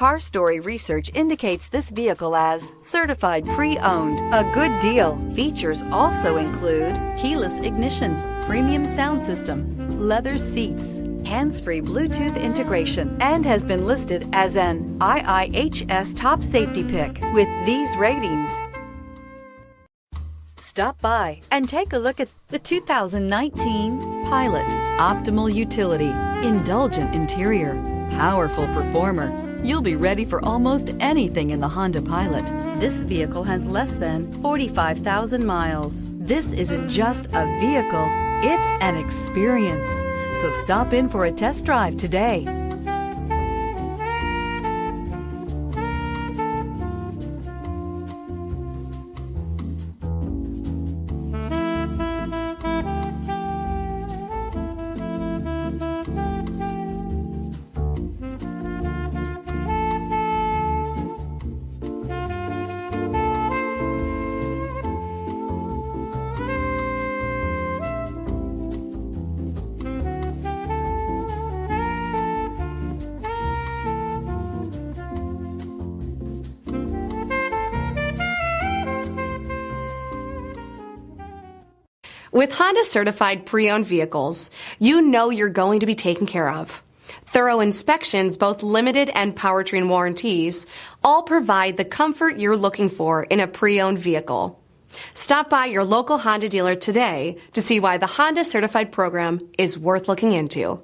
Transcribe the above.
Car Story research indicates this vehicle as certified pre-owned. A good deal. Features also include keyless ignition, premium sound system, leather seats, hands-free Bluetooth integration, and has been listed as an IIHS top safety pick with these ratings. Stop by and take a look at the 2019 Pilot. Optimal utility, indulgent interior, powerful performer. You'll be ready for almost anything in the Honda Pilot. This vehicle has less than 45,000 miles. This isn't just a vehicle, it's an experience. So stop in for a test drive today. With Honda certified pre-owned vehicles, you know you're going to be taken care of. Thorough inspections, both limited and powertrain warranties, all provide the comfort you're looking for in a pre-owned vehicle. Stop by your local Honda dealer today to see why the Honda certified program is worth looking into.